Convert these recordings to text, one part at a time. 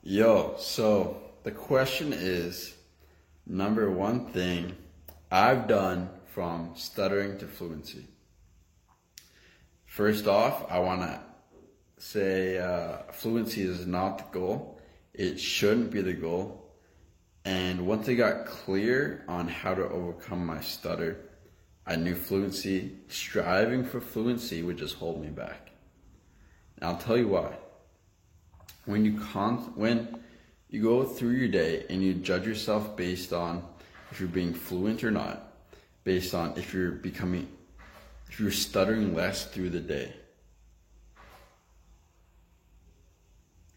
So the question is, number one thing I've done from stuttering to fluency. First off, I want to say fluency is not the goal. It shouldn't be the goal. And once I got clear on how to overcome my stutter, I knew striving for fluency would just hold me back. And I'll tell you why. When you go through your day and you judge yourself based on if you're being fluent or not, based on if you're stuttering less through the day,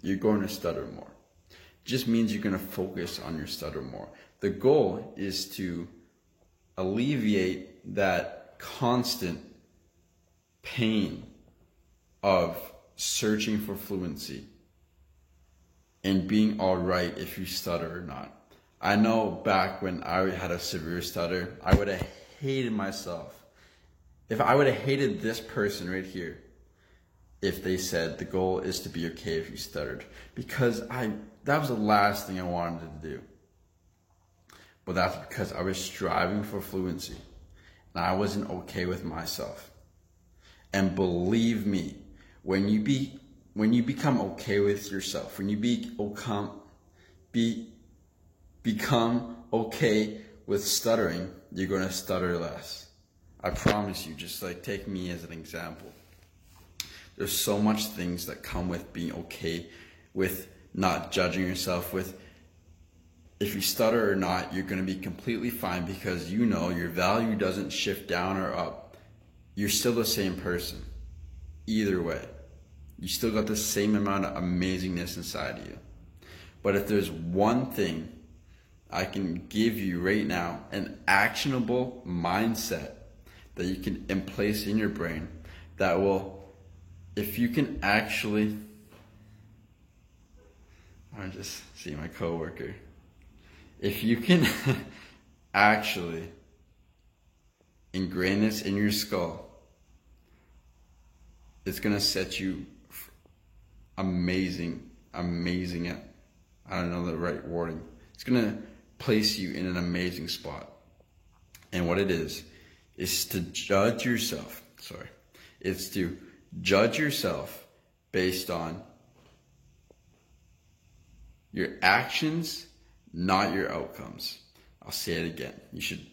you're going to stutter more. It just means you're going to focus on your stutter more. The goal is to alleviate that constant pain of searching for fluency and being all right if you stutter or not. I know back when I had a severe stutter, I would have hated myself. If I would have hated this person right here, if they said the goal is to be okay if you stuttered, because that was the last thing I wanted to do. But that's because I was striving for fluency and I wasn't okay with myself. And believe me, when you become okay with yourself, when you become okay with stuttering, you're going to stutter less. I promise you. Just like take me as an example. There's so much things that come with being okay with not judging yourself, with if you stutter or not, you're going to be completely fine because you know your value doesn't shift down or up. You're still the same person. Either way, you still got the same amount of amazingness inside of you. But if there's one thing I can give you right now, an actionable mindset that you can place in your brain that will, if you can actually, I just see my coworker. If you can actually ingrain this in your skull, it's gonna set you amazing I don't know the right wording. It's gonna place you in an amazing spot. And what it is to judge yourself. It's to judge yourself based on your actions, not your outcomes. I'll say it again. You should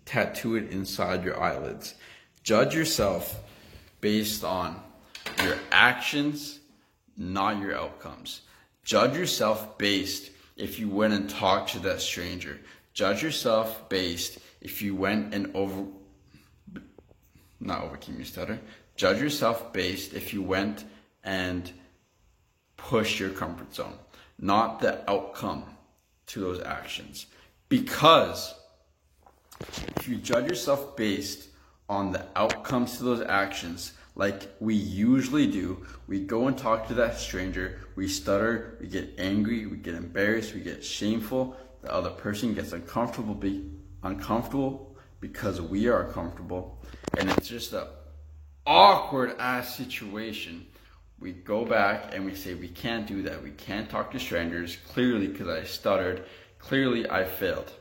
tattoo it inside your eyelids. Judge yourself based on your actions, not your outcomes. Judge yourself based if you went and talked to that stranger. Judge yourself based if you went and Judge yourself based if you went and pushed your comfort zone, not the outcome to those actions. Because if you judge yourself based on the outcomes to those actions, like we usually do, we go and talk to that stranger, we stutter, we get angry, we get embarrassed, we get shameful, the other person gets uncomfortable because we are uncomfortable, and it's just an awkward ass situation. We go back and we say we can't do that, we can't talk to strangers, clearly because I stuttered, clearly I failed.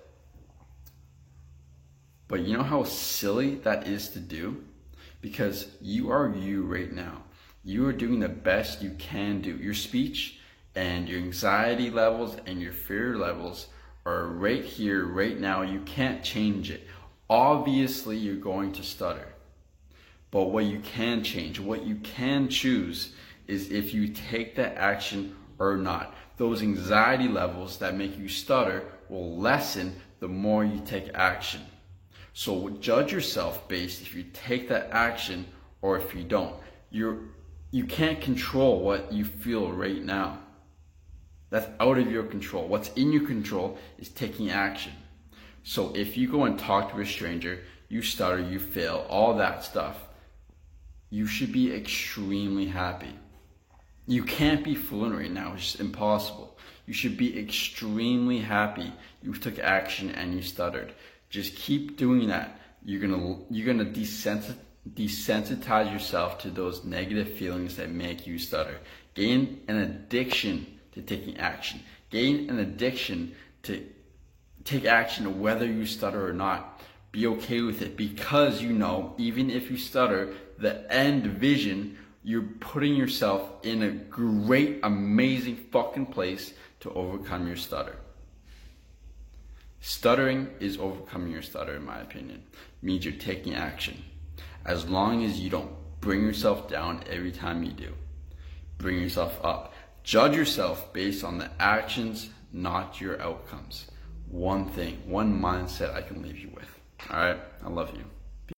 But you know how silly that is to do? Because you are you right now. You are doing the best you can do. Your speech and your anxiety levels and your fear levels are right here, right now. You can't change it. Obviously, you're going to stutter. But what you can change, what you can choose is if you take that action or not. Those anxiety levels that make you stutter will lessen the more you take action. So judge yourself based if you take that action or if you don't. You can't control what you feel right now. That's out of your control. What's in your control is taking action. So if you go and talk to a stranger, you stutter, you fail, all that stuff, you should be extremely happy. You can't be fluent right now. It's just impossible. You should be extremely happy you took action and you stuttered. Just keep doing that. You're gonna desensitize yourself to those negative feelings that make you stutter. Gain an addiction to taking action. Gain an addiction to take action whether you stutter or not. Be okay with it, because you know, even if you stutter, the end vision, you're putting yourself in a great, amazing fucking place to overcome your stutter. Stuttering is overcoming your stutter, in my opinion. It means you're taking action. As long as you don't bring yourself down every time you do. Bring yourself up. Judge yourself based on the actions, not your outcomes. One thing, one mindset I can leave you with. All right, I love you.